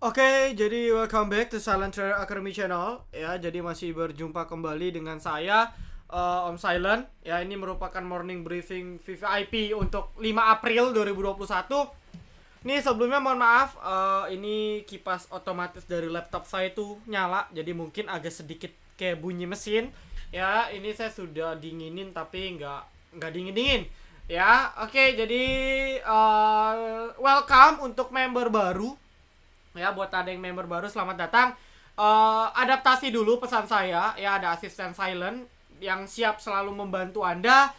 Oke, jadi welcome back to Silent Trader Academy Channel. Ya, jadi masih berjumpa kembali dengan saya, Om Silent. Ya, ini merupakan morning briefing VVIP untuk 5 April 2021. Nih sebelumnya mohon maaf, ini kipas otomatis dari laptop saya itu nyala, jadi mungkin agak sedikit kayak bunyi mesin. Ya, ini saya sudah dinginin tapi nggak dingin-dingin. Ya, oke, jadi welcome untuk member baru. Ya, buat ada yang member baru, selamat datang. Adaptasi dulu pesan saya. Ya, ada asisten silent yang siap selalu membantu Anda.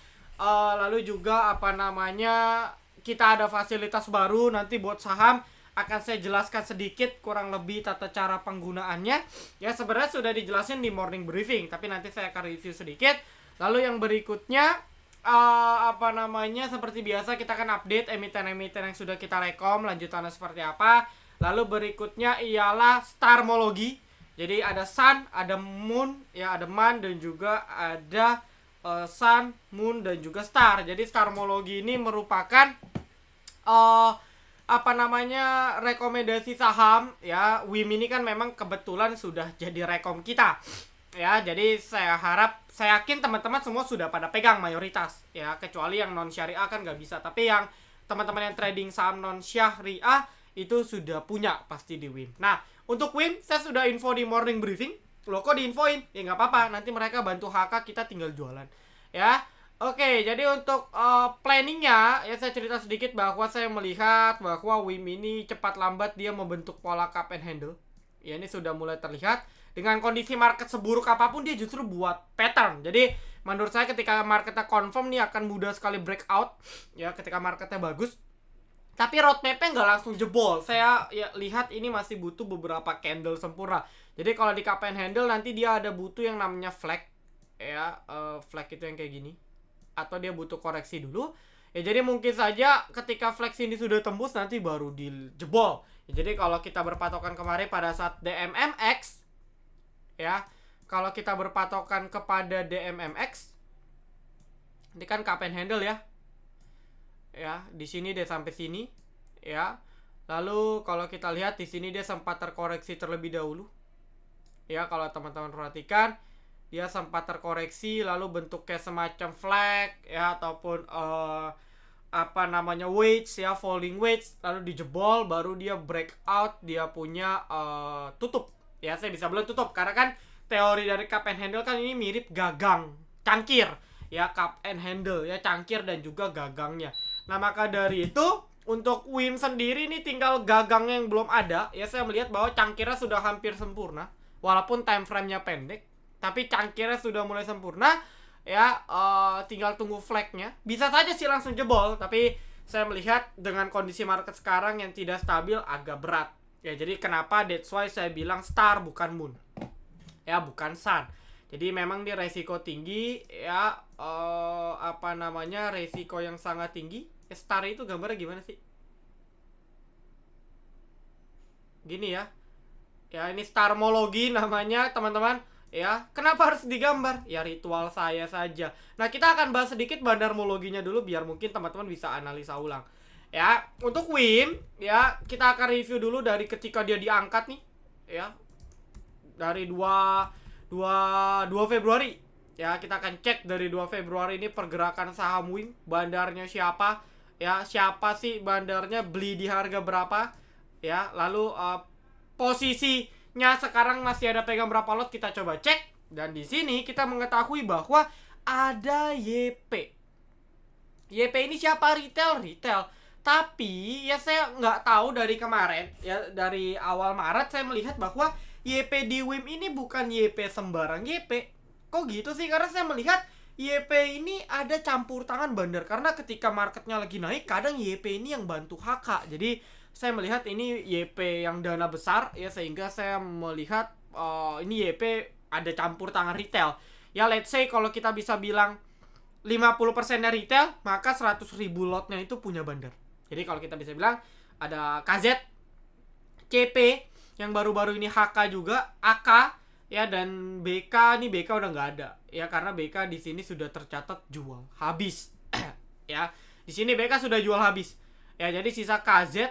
Lalu juga apa namanya, kita ada fasilitas baru nanti buat saham. Akan saya jelaskan sedikit kurang lebih tata cara penggunaannya. Ya, sebenarnya sudah dijelasin di morning briefing, tapi nanti saya akan review sedikit. Lalu yang berikutnya, apa namanya, seperti biasa kita akan update emiten-emiten yang sudah kita rekom lanjutannya seperti apa. Lalu berikutnya ialah starmologi. Jadi ada sun, ada moon, ya ada man, dan juga ada sun, moon, dan juga star. Jadi starmologi ini merupakan apa namanya, rekomendasi saham. Ya, WIM ini kan memang kebetulan sudah jadi rekom kita. Ya, jadi saya harap, saya yakin teman-teman semua sudah pada pegang mayoritas. Ya, kecuali yang non syariah kan nggak bisa. Tapi yang teman-teman yang trading saham non syariah itu sudah punya pasti di WIM. Nah, untuk WIM saya sudah info di morning briefing. Loh, kok diinfoin? Ya nggak apa-apa, nanti mereka bantu HK, kita tinggal jualan. Ya, oke, jadi untuk planningnya, ya saya cerita sedikit bahwa saya melihat bahwa WIM ini cepat lambat dia membentuk pola cup and handle. Ya, ini sudah mulai terlihat. Dengan kondisi market seburuk apapun, dia justru buat pattern. Jadi menurut saya ketika marketnya confirm nih akan mudah sekali breakout. Ya, ketika marketnya bagus. Tapi roadmapnya nggak langsung jebol. Saya ya lihat ini masih butuh beberapa candle sempurna. Jadi kalau di cup and handle nanti dia ada butuh yang namanya flag. Ya, flag itu yang kayak gini. Atau dia butuh koreksi dulu. Ya, jadi mungkin saja ketika flag ini sudah tembus nanti baru dijebol. Ya, jadi kalau kita berpatokan kemarin pada saat DMMX, ya, kalau kita berpatokan kepada DMMX, ini kan cup and handle ya. Ya, di sini dia sampai sini, ya. Lalu kalau kita lihat di sini dia sempat terkoreksi terlebih dahulu. Ya, kalau teman-teman perhatikan, dia sempat terkoreksi lalu bentuknya semacam flag ya, ataupun apa namanya, wedge ya, falling wedge, lalu dijebol baru dia breakout, dia punya tutup. Ya, saya bisa bilang tutup karena kan teori dari cup and handle kan ini mirip gagang, cangkir. Ya, cup and handle ya, cangkir dan juga gagangnya. Nah, maka dari itu untuk WIM sendiri ini tinggal gagang yang belum ada. Ya, saya melihat bahwa cangkirnya sudah hampir sempurna. Walaupun time frame-nya pendek, tapi cangkirnya sudah mulai sempurna. Ya, tinggal tunggu flagnya. Bisa saja sih langsung jebol, tapi saya melihat dengan kondisi market sekarang yang tidak stabil agak berat. Ya, jadi kenapa that's why saya bilang star bukan moon. Ya, bukan sun. Jadi memang dia resiko tinggi ya, apa namanya, resiko yang sangat tinggi. Star itu gambarnya gimana sih? Gini ya. Ya, ini starmologi namanya, teman-teman. Ya, kenapa harus digambar? Ya, ritual saya saja. Nah, kita akan bahas sedikit bandarmologinya dulu biar mungkin teman-teman bisa analisa ulang. Ya, untuk WIM, ya, kita akan review dulu dari ketika dia diangkat nih. Ya, dari 2 Februari. Ya, kita akan cek dari 2 Februari ini pergerakan saham WIM, bandarnya siapa? Ya, siapa sih bandarnya, beli di harga berapa? Ya, lalu posisinya sekarang masih ada pegang berapa lot, kita coba cek. Dan di sini kita mengetahui bahwa ada YP. YP ini siapa? Retail. Tapi ya saya nggak tahu dari kemarin, ya dari awal Maret saya melihat bahwa YP di WIM ini bukan YP sembarang YP. Kok gitu sih? Karena saya melihat YP ini ada campur tangan bandar. Karena ketika marketnya lagi naik, kadang YP ini yang bantu HK. Jadi saya melihat ini YP yang dana besar ya, sehingga saya melihat ini YP ada campur tangan retail. Ya, let's say kalau kita bisa bilang 50%-nya retail, maka 100.000 lotnya itu punya bandar. Jadi kalau kita bisa bilang ada KZ, CP, yang baru-baru ini HK juga, AK, ya, dan BK. Nih BK udah nggak ada ya, karena BK di sini sudah tercatat jual habis. Ya, di sini BK sudah jual habis. Ya, jadi sisa KZ,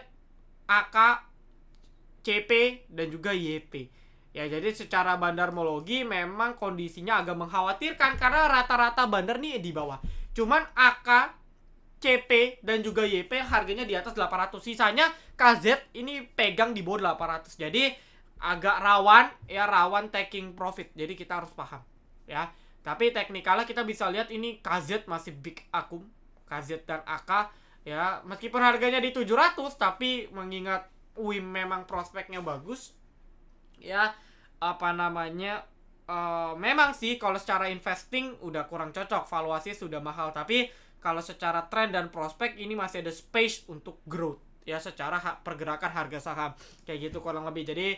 AK, CP dan juga YP. Ya, jadi secara bandarmologi memang kondisinya agak mengkhawatirkan karena rata-rata bandar nih di bawah. Cuman AK, CP dan juga YP harganya di atas 800. Sisanya KZ ini pegang di bawah 800. Jadi agak rawan taking profit. Jadi kita harus paham ya. Tapi teknikalnya kita bisa lihat ini KZ masih big akum. KZ dan AK ya, meskipun harganya di 700 tapi mengingat WIM memang prospeknya bagus ya, memang sih kalau secara investing udah kurang cocok, valuasi sudah mahal, tapi kalau secara tren dan prospek ini masih ada space untuk growth ya secara pergerakan harga saham kayak gitu kurang lebih. Jadi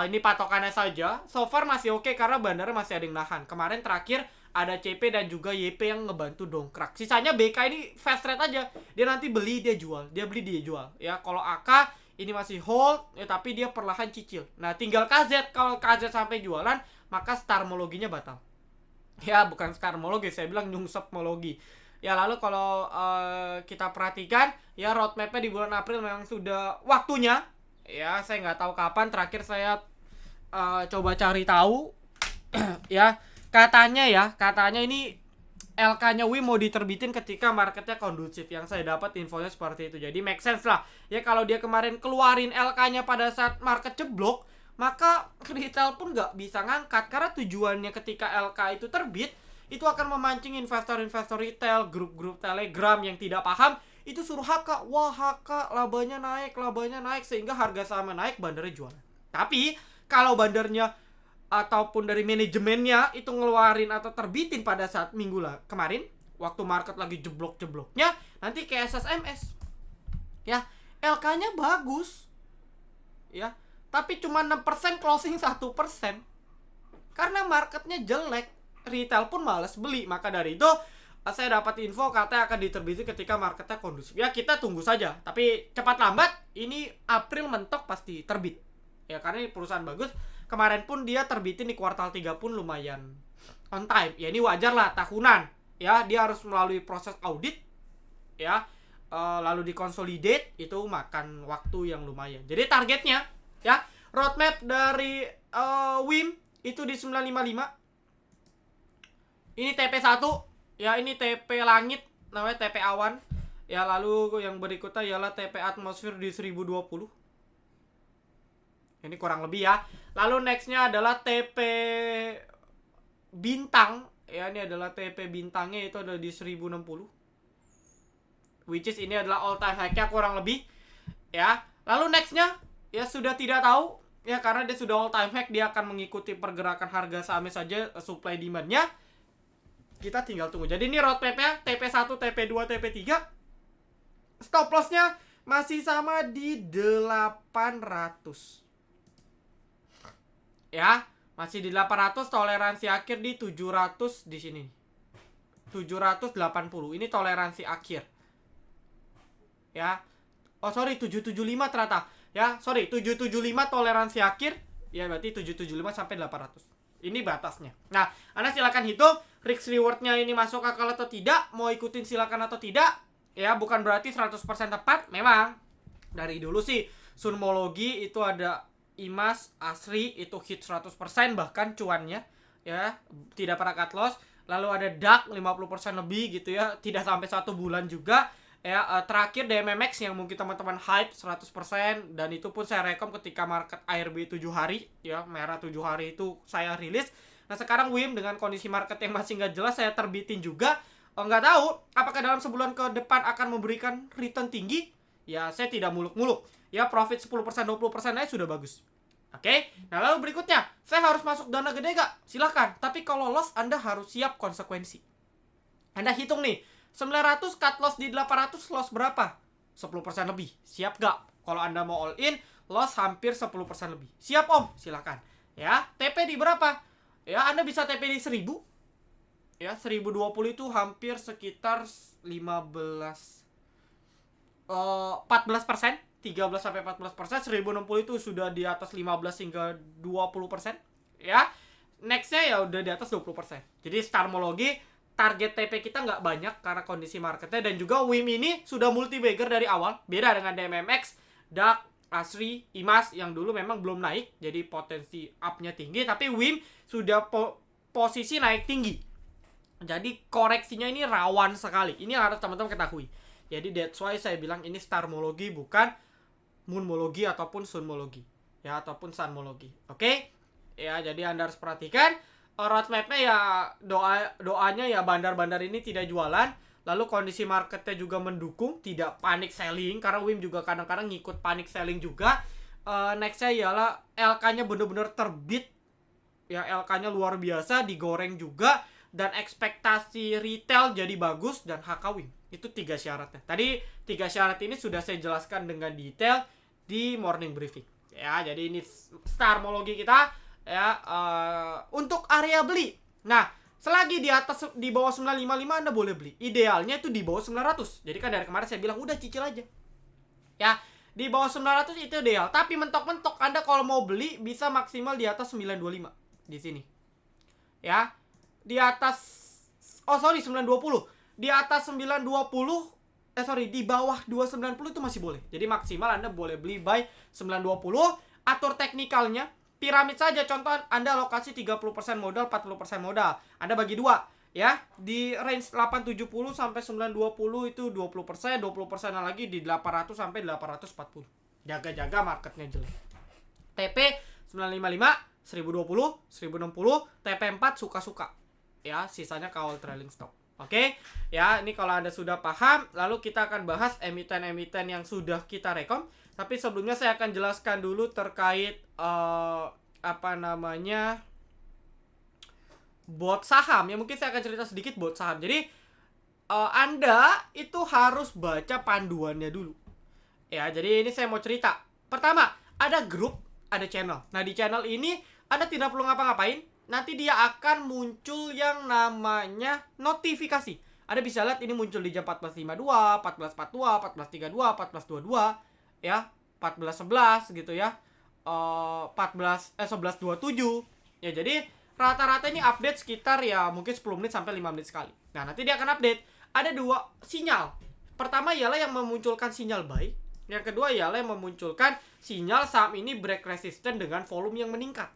ini patokannya saja, so far masih oke karena bandarnya masih ada yang nahan. Kemarin terakhir ada CP dan juga YP yang ngebantu dongkrak. Sisanya BK ini fast rate aja, dia nanti beli dia jual, dia beli dia jual ya. Kalau AK ini masih hold ya, tapi dia perlahan cicil. Nah tinggal KZ, kalau KZ sampai jualan maka starmologinya batal ya, bukan starmologi, saya bilang nyungsepmologi ya. Lalu kalau kita perhatikan ya, roadmapnya di bulan April memang sudah waktunya ya. Saya nggak tahu kapan terakhir saya coba cari tahu ya, katanya ini LK-nya WIM mau diterbitin ketika marketnya kondusif. Yang saya dapat infonya seperti itu. Jadi make sense lah ya, kalau dia kemarin keluarin LK-nya pada saat market jeblok, maka retail pun nggak bisa ngangkat. Karena tujuannya ketika LK itu terbit, itu akan memancing investor-investor retail, grup-grup Telegram yang tidak paham, itu suruh HK. Wah, HK labanya naik, sehingga harga sahamnya naik, bandarnya jualan. Tapi kalau bandarnya ataupun dari manajemennya itu ngeluarin atau terbitin pada saat minggu kemarin, waktu market lagi jeblok-jebloknya, nanti kayak SSMS ya, LK-nya bagus ya, tapi cuma 6% closing 1%, karena marketnya jelek, retail pun males beli. Maka dari itu saya dapat info katanya akan diterbitin ketika marketnya kondusif ya. Kita tunggu saja, tapi cepat lambat ini April mentok pasti terbit ya, karena ini perusahaan bagus. Kemarin pun dia terbitin di kuartal 3 pun lumayan on time ya. Ini wajar lah, tahunan ya, dia harus melalui proses audit ya, lalu dikonsolidate, itu makan waktu yang lumayan. Jadi targetnya ya, roadmap dari WIM itu di 955. Ini TP1 ya, ini TP langit namanya, TP awan ya. Lalu yang berikutnya ialah TP atmosfer di 1020. Ini kurang lebih ya. Lalu nextnya adalah TP bintang ya, ini adalah TP bintangnya itu ada di 1060, which is ini adalah all time high-nya kurang lebih ya. Lalu nextnya ya sudah tidak tahu ya, karena dia sudah all time high, dia akan mengikuti pergerakan harga sahamnya saja, supply demand-nya kita tinggal tunggu. Jadi ini roadmap-nya TP1, TP2, TP3. Stop loss-nya masih sama di 800 ya, masih di 800. Toleransi akhir di 700 di sini, 780. Ini toleransi akhir ya. Oh sorry, 775 ternyata ya, sorry, 775 toleransi akhir ya, berarti 775 sampai 800 ini batasnya. Nah, Anda silakan hitung risk rewardnya ini masuk akal atau tidak, mau ikutin silakan atau tidak ya. Bukan berarti 100% tepat. Memang dari dulu sih Sunmologi itu ada Imas, Asri itu hit 100% bahkan cuannya ya, tidak pernah cut loss. Lalu ada DAX 50% lebih gitu ya, tidak sampai 1 bulan juga ya. Terakhir DMMX yang mungkin teman-teman hype 100%, dan itu pun saya rekom ketika market ARB 7 hari ya, merah 7 hari itu saya rilis. Nah sekarang WIM dengan kondisi market yang masih nggak jelas, saya terbitin juga. Nggak tahu apakah dalam sebulan ke depan akan memberikan return tinggi ya. Saya tidak muluk-muluk ya, profit 10%, 20% aja sudah bagus. Oke, nah lalu berikutnya, saya harus masuk dana gede gak? Silahkan, tapi kalau loss Anda harus siap konsekuensi. Anda hitung nih, 900 cut loss di 800, loss berapa? 10% lebih, siap gak? Kalau Anda mau all in, loss hampir 10% lebih. Siap om, silahkan ya. TP di berapa? Ya, Anda bisa TP di 1000 ya, 1020 itu hampir sekitar 14%, 13-14%. 1060 itu sudah di atas 15 hingga 20% ya. Nextnya ya udah di atas 20%. Jadi Starmologi target TP kita nggak banyak karena kondisi marketnya, dan juga WIM ini sudah multi bagger dari awal, beda dengan DMMX, DAX, Asri, Imas yang dulu memang belum naik, jadi potensi up-nya tinggi, tapi WIM sudah posisi naik tinggi. Jadi koreksinya ini rawan sekali. Ini harus teman-teman ketahui. Jadi that's why saya bilang ini starmologi bukan moonmologi ataupun sunmologi. Ya, ataupun sunmologi. Oke? Ya, jadi Anda harus perhatikan roadmap-nya ya, doanya ya bandar-bandar ini tidak jualan. Lalu kondisi marketnya juga mendukung, tidak panic selling, karena WIM juga kadang-kadang ngikut panic selling juga. Nextnya ialah LK-nya bener-bener terbit, ya LK-nya luar biasa, digoreng juga, dan ekspektasi retail jadi bagus, dan HK WIM. Itu 3 syaratnya. Tadi 3 syarat ini sudah saya jelaskan dengan detail di morning briefing. Ya, jadi ini starmologi kita ya, untuk area beli. Nah, selagi di bawah 955 Anda boleh beli. Idealnya itu di bawah 900. Jadi kan dari kemarin saya bilang udah cicil aja. Ya, di bawah 900 itu ideal. Tapi mentok-mentok Anda kalau mau beli bisa maksimal di atas 925 di sini. Ya. Di atas 920. Di atas 920 di bawah 290 itu masih boleh. Jadi maksimal Anda boleh beli buy 920. Atur teknikalnya piramid saja, contoh Anda alokasi 30% modal, 40% modal. Anda bagi dua, ya. Di range 870 sampai 920 itu 20%, 20% lagi di 800 sampai 840. Jaga-jaga marketnya jelek. TP 955, 1020, 1060, TP4 suka-suka. Ya, sisanya kawal trailing stop. Oke, ya, ini kalau Anda sudah paham, lalu kita akan bahas emiten-emiten yang sudah kita rekom. Tapi sebelumnya saya akan jelaskan dulu terkait bot saham. Ya, mungkin saya akan cerita sedikit bot saham. Jadi Anda itu harus baca panduannya dulu. Ya, jadi ini saya mau cerita. Pertama, ada grup, ada channel. Nah, di channel ini Anda tidak perlu ngapa-ngapain. Nanti dia akan muncul yang namanya notifikasi. Anda bisa lihat ini muncul di jam 14.52, 14.42, 14.32, 14.22. Ya, 14.11 gitu ya, 11.27 ya. Jadi rata-rata ini update sekitar ya mungkin 10 menit sampai 5 menit sekali. Nah, nanti dia akan update. Ada 2 sinyal. Pertama ialah yang memunculkan sinyal buy. Yang kedua ialah yang memunculkan sinyal saham ini break resisten dengan volume yang meningkat.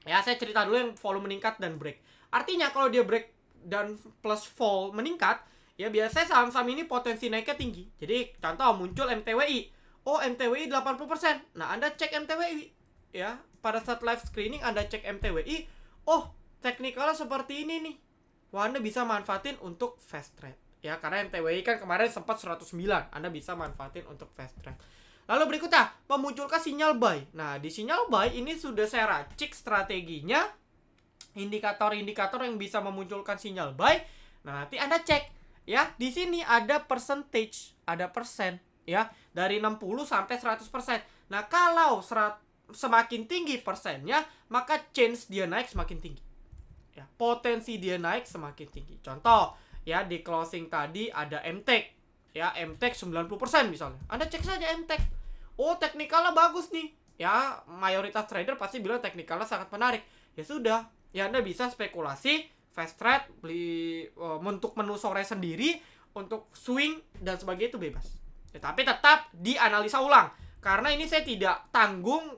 Ya, saya cerita dulu yang volume meningkat dan break. Artinya kalau dia break dan plus vol meningkat, ya biasanya saham-saham ini potensi naiknya tinggi. Jadi contoh muncul MTWI. Oh, MTWI 80%. Nah, Anda cek MTWI. Ya, pada saat live screening Anda cek MTWI. Oh, teknikalnya seperti ini nih. Wah, Anda bisa manfaatin untuk fast trade. Ya, karena MTWI kan kemarin sempat 109. Anda bisa manfaatin untuk fast trade. Lalu berikutnya, memunculkan sinyal buy. Nah, di sinyal buy ini sudah saya racik strateginya. Indikator-indikator yang bisa memunculkan sinyal buy. Nah, nanti Anda cek. Ya, di sini ada percentage, ada persen. Ya, dari 60 sampai 100%. Nah, kalau semakin tinggi persennya, maka chance dia naik semakin tinggi. Ya, potensi dia naik semakin tinggi. Contoh, ya di closing tadi ada MTEK. Ya, MTEK 90% misalnya. Anda cek saja MTEK. Oh, teknikalnya bagus nih. Ya, mayoritas trader pasti bilang teknikalnya sangat menarik. Ya sudah, ya Anda bisa spekulasi, fast trade, beli untuk menu sore sendiri, untuk swing dan sebagainya itu bebas. Ya, tapi tetap dianalisa ulang. Karena ini saya tidak tanggung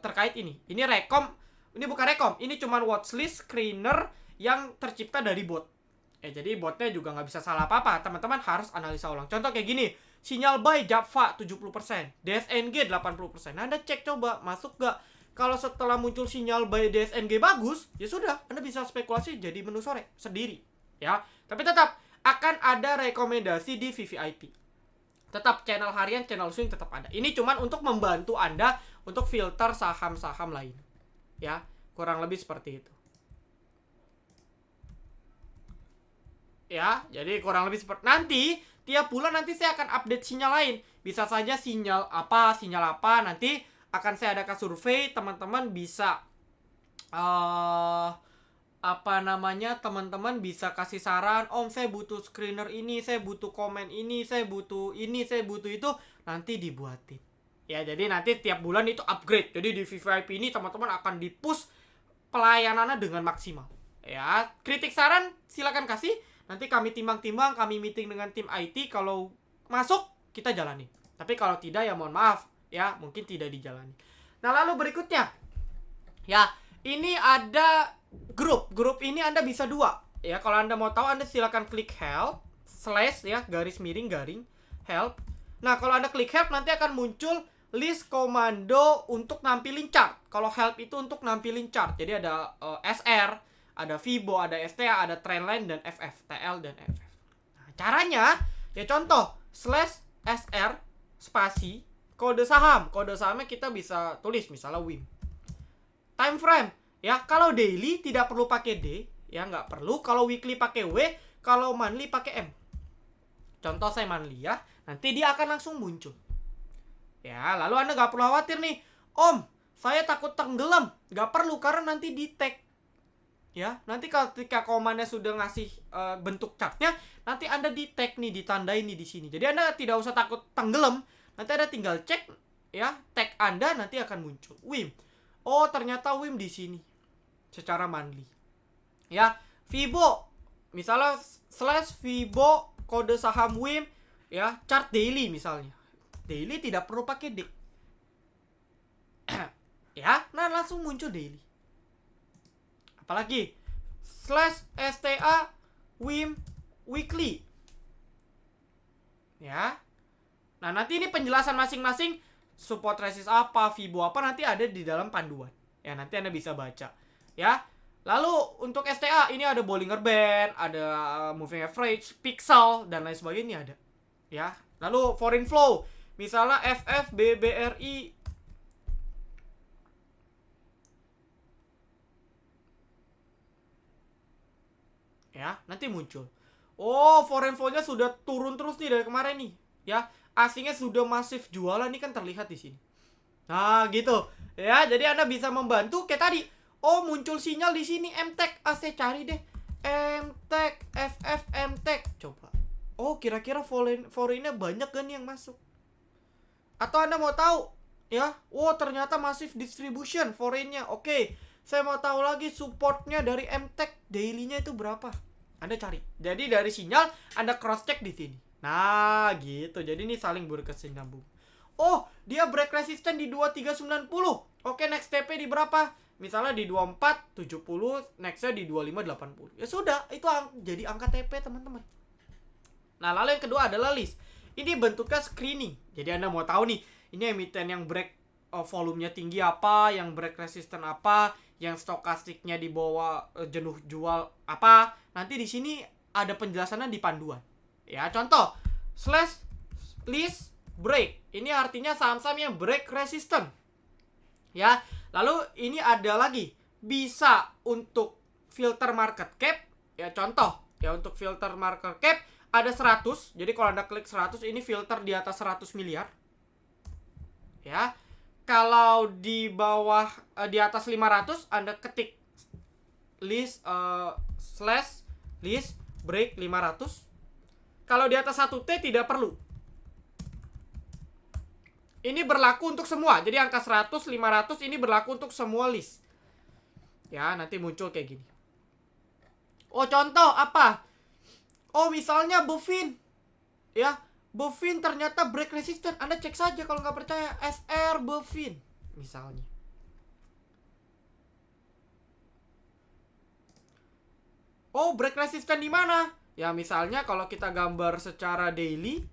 terkait ini. Ini rekom, ini bukan rekom. Ini cuma watchlist screener yang tercipta dari bot. Ya, jadi botnya juga nggak bisa salah apa-apa. Teman-teman harus analisa ulang. Contoh kayak gini. Sinyal buy Java 70%. DSNG 80%. Nah, Anda cek coba, masuk nggak? Kalau setelah muncul sinyal buy DSNG bagus, ya sudah. Anda bisa spekulasi jadi menu sore sendiri. Ya, tapi tetap akan ada rekomendasi di VVIP. Tetap channel harian, channel swing tetap ada. Ini cuman untuk membantu Anda untuk filter saham-saham lain. Ya, kurang lebih seperti itu. Ya, jadi kurang lebih seperti nanti tiap bulan nanti saya akan update sinyal lain. Bisa saja sinyal apa nanti akan saya adakan survei, teman-teman bisa teman-teman bisa kasih saran, Om saya butuh screener ini, saya butuh komen ini, saya butuh itu, nanti dibuatin. Ya, jadi nanti tiap bulan itu upgrade. Jadi di VVIP ini teman-teman akan di-push pelayanannya dengan maksimal. Ya, kritik saran silakan kasih. Nanti kami timbang-timbang, kami meeting dengan tim IT, kalau masuk kita jalani. Tapi kalau tidak ya mohon maaf, ya mungkin tidak dijalani. Nah, lalu berikutnya ya, ini ada grup ini Anda bisa dua ya. Kalau Anda mau tahu, Anda silakan klik help slash ya garis miring garing help. Nah, kalau Anda klik help nanti akan muncul list komando untuk nampilin chart. Kalau help itu untuk nampilin chart. Jadi ada SR, ada Fibo, ada STA, ada trendline dan FF, TL dan FF. Nah, caranya ya contoh slash SR spasi kode saham. Kode sahamnya kita bisa tulis misalnya WIM. Time frame ya, kalau daily tidak perlu pakai D ya, nggak perlu. Kalau weekly pakai W, kalau monthly pakai M. Contoh saya monthly ya, nanti dia akan langsung muncul ya. Lalu Anda nggak perlu khawatir nih, Om saya takut tenggelam. Nggak perlu, karena nanti di tag ya. Nanti ketika komannya sudah ngasih bentuk chartnya, nanti Anda di tag nih, ditandai nih di sini. Jadi Anda tidak usah takut tenggelam. Nanti Anda tinggal cek ya, tag Anda nanti akan muncul WIM. Oh, ternyata WIM di sini secara monthly ya. Fibo misalnya slash Fibo kode saham WIM ya, chart daily misalnya. Daily tidak perlu pakai D ya. Nah, langsung muncul daily. Apalagi slash STA WIM weekly ya. Nah, nanti ini penjelasan masing-masing, support resist apa, Fibo apa, nanti ada di dalam panduan ya. Nanti Anda bisa baca ya. Lalu untuk STA ini ada Bollinger Band, ada moving average, pixel dan lain sebagainya ada ya. Lalu foreign flow misalnya FF, BBRI ya, nanti muncul. Oh, foreign flow-nya sudah turun terus nih dari kemarin nih ya. Asingnya sudah masif jualan, nih kan terlihat di sini. Nah, gitu ya. Jadi Anda bisa membantu kayak tadi. Oh, muncul sinyal di sini MTEK. Saya cari deh MTEK, FF, MTEK. Coba. Oh, kira-kira foreign-nya banyak kan yang masuk? Atau Anda mau tahu ya, oh ternyata masif distribution foreign-nya. Oke, saya mau tahu lagi supportnya dari MTEK daily-nya itu berapa. Anda cari. Jadi dari sinyal Anda cross check di sini. Nah, gitu. Jadi ini saling berkesinambung. Oh, dia break resisten di 2390. Oke, next TP di berapa? Misalnya di 2470, nextnya di 2580. Ya sudah, itu jadi angka TP, teman-teman. Nah, lalu yang kedua adalah list. Ini bentuknya screening. Jadi Anda mau tahu nih, ini emiten yang break volumenya tinggi apa, yang break resisten apa, yang stokastiknya di bawah jenuh jual apa. Nanti di sini ada penjelasannya di panduan. Ya, contoh slash list break. Ini artinya saham-saham yang break resisten. Ya, lalu ini ada lagi bisa untuk filter market cap. Ya, contoh ya, untuk filter market cap ada 100. Jadi kalau Anda klik 100, ini filter di atas 100 miliar. Ya. Kalau di bawah di atas 500, Anda ketik list slash list break 500. Kalau di atas 1T tidak perlu. Ini berlaku untuk semua. Jadi angka 100, 500 ini berlaku untuk semua list. Ya, nanti muncul kayak gini. Oh, contoh apa? Oh, misalnya Bovin. Ya, Bovin ternyata break resisten. Anda cek saja kalau nggak percaya. SR Bovin misalnya. Oh, break resisten di mana? Ya, misalnya kalau kita gambar secara daily,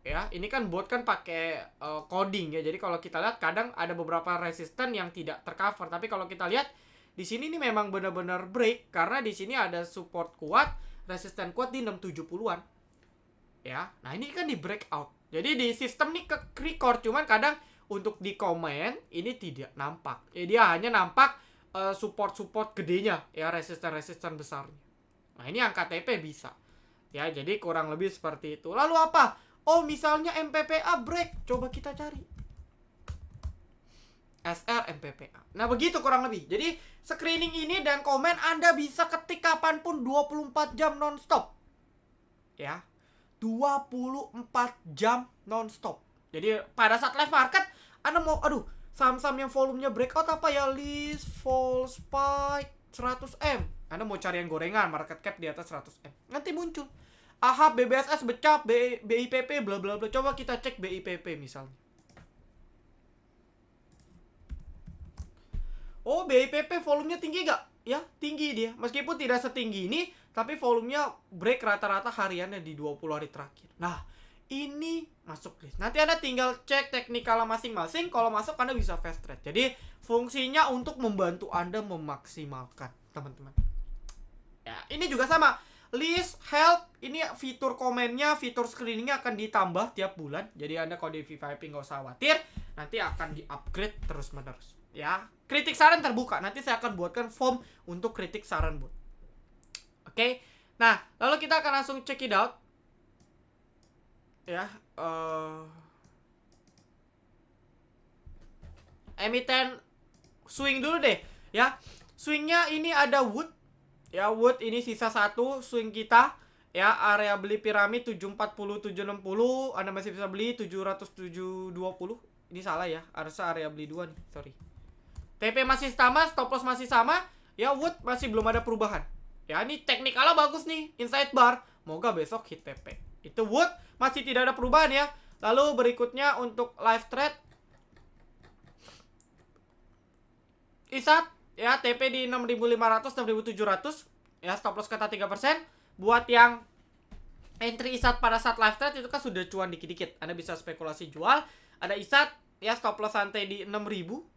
ya, ini kan bot kan pakai coding ya. Jadi kalau kita lihat kadang ada beberapa resisten yang tidak tercover. Tapi kalau kita lihat di sini ini memang benar-benar break, karena di sini ada support kuat, resisten kuat di 670-an. Ya. Nah, ini kan di breakout. Jadi di sistem nih ke record, cuman kadang untuk di komen ini tidak nampak. Ya, dia hanya nampak support-support gedenya ya, resisten-resisten besarnya. Nah, ini angka TP bisa. Ya, jadi kurang lebih seperti itu. Lalu apa? Oh, misalnya MPPA break. Coba kita cari. SR MPPA. Nah, begitu kurang lebih. Jadi, screening ini dan komen Anda bisa ketik kapanpun 24 jam non-stop. Ya. 24 jam non-stop. Jadi, pada saat live market, Anda mau, saham-saham yang volumenya breakout apa ya? List, fall, spike, 100M. Anda mau cari yang gorengan, market cap di atas 100M. Nanti muncul. AHAB, BBSS, Becap, BIPP, bla bla bla. Coba kita cek BIPP misalnya. Oh, BIPP volumenya tinggi gak? Ya, tinggi dia. Meskipun tidak setinggi ini, tapi volumenya break rata-rata hariannya di 20 hari terakhir. Nah, ini masuk list. Nanti Anda tinggal cek teknikal masing-masing. Kalau masuk Anda bisa fast trade. Jadi, fungsinya untuk membantu Anda memaksimalkan, teman-teman. Ya, ini juga sama. List, help, ini fitur komennya, fitur screeningnya akan ditambah tiap bulan. Jadi Anda kalau di VVIP nggak usah khawatir, nanti akan di-upgrade terus-menerus. Ya, kritik saran terbuka. Nanti saya akan buatkan form untuk kritik saran bot. Oke. Nah, lalu kita akan langsung check it out. Ya, emiten swing dulu deh. Ya, swingnya ini ada wood. Ya, wood ini sisa 1 swing kita. Ya, area beli piramid 740 760. Anda masih bisa beli 700 720. Ini salah ya. Harusnya area beli 2 nih, sorry. TP masih sama, stop loss masih sama. Ya, wood masih belum ada perubahan. Ya, ini teknikalnya bagus nih, inside bar. Moga besok hit TP. Itu wood masih tidak ada perubahan ya. Lalu berikutnya untuk live trade. ISAT ya, TP di 6.500 6.700 ya, stop loss kata 3%. Buat yang entry ISAT pada saat live trade itu kan sudah cuan dikit-dikit, Anda bisa spekulasi jual. Ada ISAT ya, stop loss santai di 6.000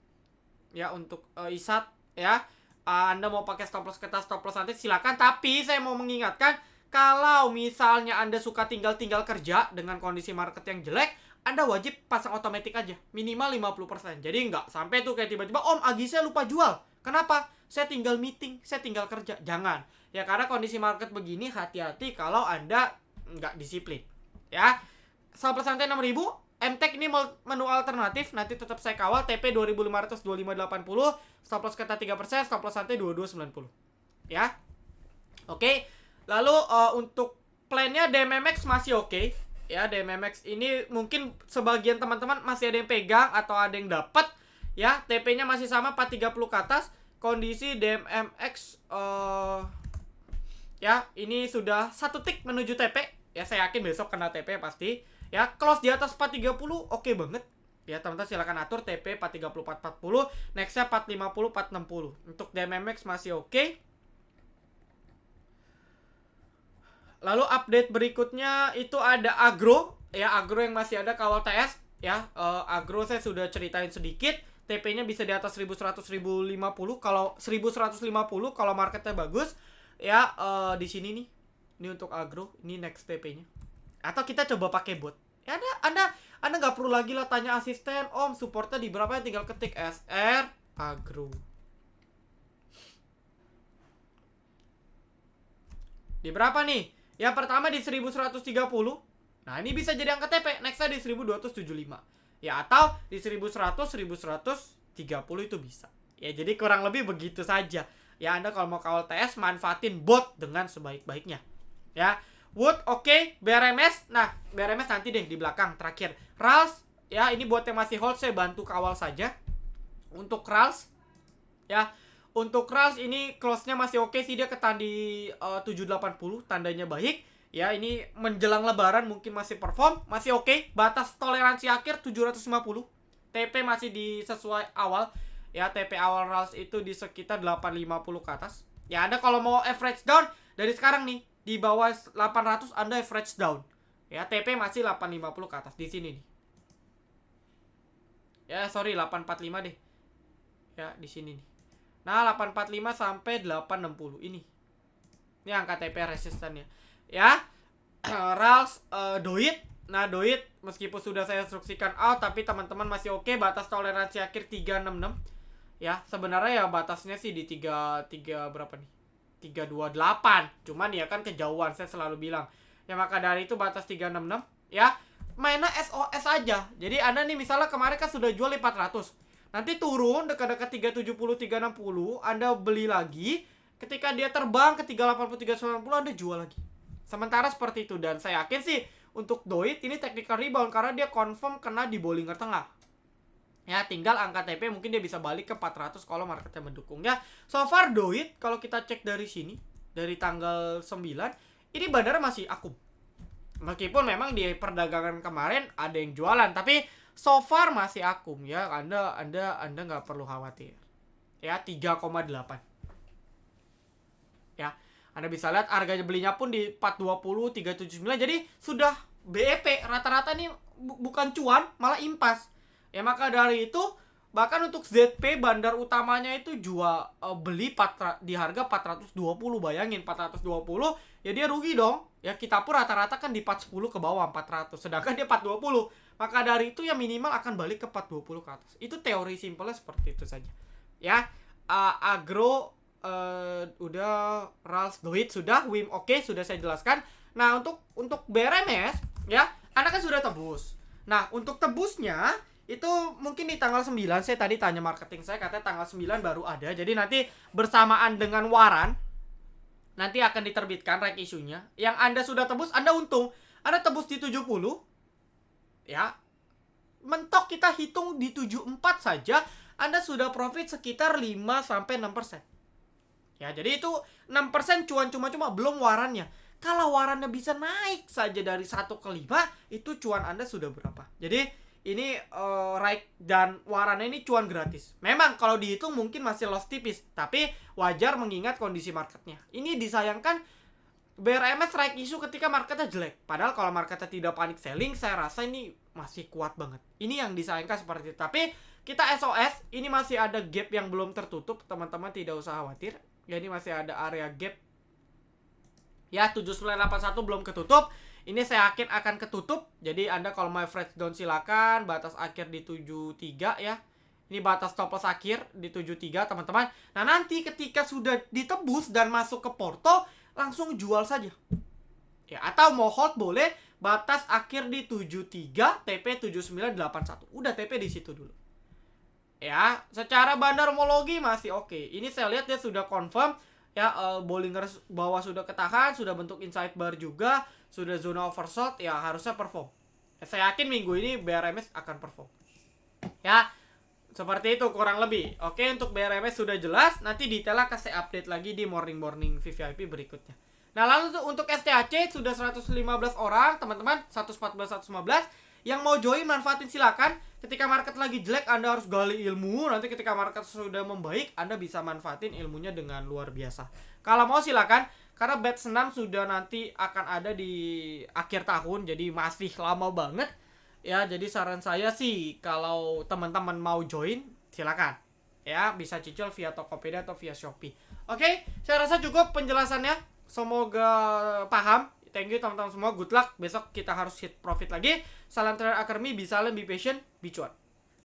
ya untuk ISAT ya. Anda mau pakai stop loss kata stop loss santai silakan, tapi saya mau mengingatkan kalau misalnya Anda suka tinggal-tinggal kerja dengan kondisi market yang jelek, Anda wajib pasang otomatis aja, minimal 50%. Jadi nggak sampai tuh kayak tiba-tiba, Om, Agi saya lupa jual. Kenapa? Saya tinggal meeting, saya tinggal kerja. Jangan. Ya, karena kondisi market begini, hati-hati kalau Anda nggak disiplin. Ya, stop loss santai 6.000. MTEK ini menu alternatif, nanti tetap saya kawal. TP 2.500 2580. Stop loss kata 3%, stop loss santai 2290. Ya. Oke. Lalu untuk plannya DMMX masih oke. Ya, DMMX ini mungkin sebagian teman-teman masih ada yang pegang atau ada yang dapat. Ya, TP-nya masih sama 430 ke atas. Kondisi DMMX ya, ini sudah 1 tick menuju TP. Ya, saya yakin besok kena TP pasti. Ya, close di atas 430 oke banget. Ya, teman-teman silakan atur TP 430 440, next-nya 450 460. Untuk DMMX masih oke. Lalu update berikutnya itu ada agro. Ya, agro yang masih ada kawal TS. Ya, agro saya sudah ceritain sedikit. TP-nya bisa di atas 1100 1050. Kalau 1150 kalau marketnya bagus. Ya, di sini nih. Ini untuk agro. Ini next TP-nya. Atau kita coba pakai bot. Ya, Anda nggak perlu lagi lah tanya asisten, Om, supportnya di berapa ya, tinggal ketik SR agro. Di berapa nih? Yang pertama di 1130. Nah, ini bisa jadi angka TP. Next-nya di 1275. Ya, atau di 1100 1130 itu bisa. Ya, jadi kurang lebih begitu saja. Ya, Anda kalau mau kawal TS manfaatin bot dengan sebaik-baiknya. Ya. Wood oke. BRMS. Nah, BRMS nanti deh di belakang terakhir. RALS ya, ini buat yang masih hold saya bantu kawal saja. Untuk RALS ya, untuk RALS ini close-nya masih oke sih, dia ketan di 780, tandanya baik. Ya, ini menjelang lebaran mungkin masih perform, masih oke. Batas toleransi akhir 750. TP masih di sesuai awal. Ya, TP awal RALS itu di sekitar 850 ke atas. Ya, Anda kalau mau average down dari sekarang nih, di bawah 800 Anda average down. Ya, TP masih 850 ke atas di sini nih. Ya, sorry 845 deh. Ya, di sini nih. Nah, 845 sampai 860 ini. Ini angka TP resistannya. Ya. RALS Doit. Nah, Doit meskipun sudah saya instruksikan out, tapi teman-teman masih oke. Batas toleransi akhir 366. Ya, sebenarnya ya batasnya sih di 3 berapa nih? 328. Cuman ya kan kejauhan, saya selalu bilang. Ya, maka dari itu batas 366. Ya, mainnya SOS aja. Jadi Anda nih misalnya kemarin kan sudah jual 400. Nanti turun dekat-dekat 370 360, Anda beli lagi. Ketika dia terbang ke 380 390 Anda jual lagi. Sementara seperti itu, dan saya yakin sih untuk Doit ini technical rebound karena dia confirm kena di Bollinger Tengah. Ya, tinggal angka TP mungkin dia bisa balik ke 400 kalau marketnya mendukung ya. So far Doit kalau kita cek dari sini, dari tanggal 9, ini bandara masih akum. Meskipun memang di perdagangan kemarin ada yang jualan, tapi so far masih akum ya. Anda nggak perlu khawatir. ya 3,8. Ya, Anda bisa lihat harganya belinya pun di 420, 379. Jadi sudah BEP rata-rata nih bukan cuan, malah impas. Ya maka dari itu bahkan untuk ZP bandar utamanya itu jual beli di harga 420. Bayangin 420, ya dia rugi dong. Ya kita pun rata-rata kan di 410 ke bawah 400, sedangkan dia 420. Maka dari itu ya minimal akan balik ke 420 ke atas. Itu teori simpelnya seperti itu saja. Ya, agro udah, Ralph Duit sudah, WIM oke, sudah saya jelaskan. Nah, untuk BRMS ya, Anda kan sudah tebus. Nah, untuk tebusnya itu mungkin di tanggal 9. Saya tadi tanya marketing saya, katanya tanggal 9 baru ada. Jadi nanti bersamaan dengan waran nanti akan diterbitkan reg isunya. Yang Anda sudah tebus, Anda untung. Anda tebus di 70, ya. Mentok kita hitung di 74 saja, Anda sudah profit sekitar 5-6%. Ya, jadi itu 6% cuan cuma-cuma, belum warannya. Kalau warannya bisa naik saja dari 1 ke 5, itu cuan Anda sudah berapa? Jadi ini Raik dan warannya ini cuan gratis. Memang kalau dihitung mungkin masih loss tipis, tapi wajar mengingat kondisi marketnya. Ini disayangkan BRMS Raik isu ketika marketnya jelek. Padahal kalau marketnya tidak panik selling, saya rasa ini masih kuat banget. Ini yang disayangkan seperti itu. Tapi kita SOS, ini masih ada gap yang belum tertutup. Teman-teman tidak usah khawatir. Ya, ini masih ada area gap. Ya, 7981 belum ketutup. Ini saya yakin akan ketutup. Jadi Anda kalau mau fresh down silakan. Batas akhir di 73 ya. Ini batas stop loss akhir di 73 teman-teman. Nah, nanti ketika sudah ditebus dan masuk ke porto, langsung jual saja. Ya, atau mau hold boleh. Batas akhir di 73, TP 7981. Udah TP di situ dulu. Ya, secara bandarmologi masih oke. Ini saya lihat dia sudah confirm. Ya, Bollinger bawah sudah ketahan, sudah bentuk inside bar juga, sudah zona oversold, ya harusnya perform. Saya yakin minggu ini BRMS akan perform. Ya, seperti itu kurang lebih. Oke, untuk BRMS sudah jelas, nanti detailnya akan saya update lagi di morning VVIP berikutnya. Nah, lalu untuk STHC sudah 115 orang, teman-teman, 114, 115. Yang mau join manfaatin silakan. Ketika market lagi jelek, Anda harus gali ilmu. Nanti ketika market sudah membaik, Anda bisa manfaatin ilmunya dengan luar biasa. Kalau mau silakan, karena batch 6 sudah nanti akan ada di akhir tahun, jadi masih lama banget. Ya, jadi saran saya sih kalau teman-teman mau join, silakan. Ya, bisa cicil via Tokopedia atau via Shopee. Oke, saya rasa cukup penjelasannya. Semoga paham. Thank you teman-teman semua, good luck. Besok kita harus hit profit lagi. Salam Trader Academy, bisa lebih patient, be cuan.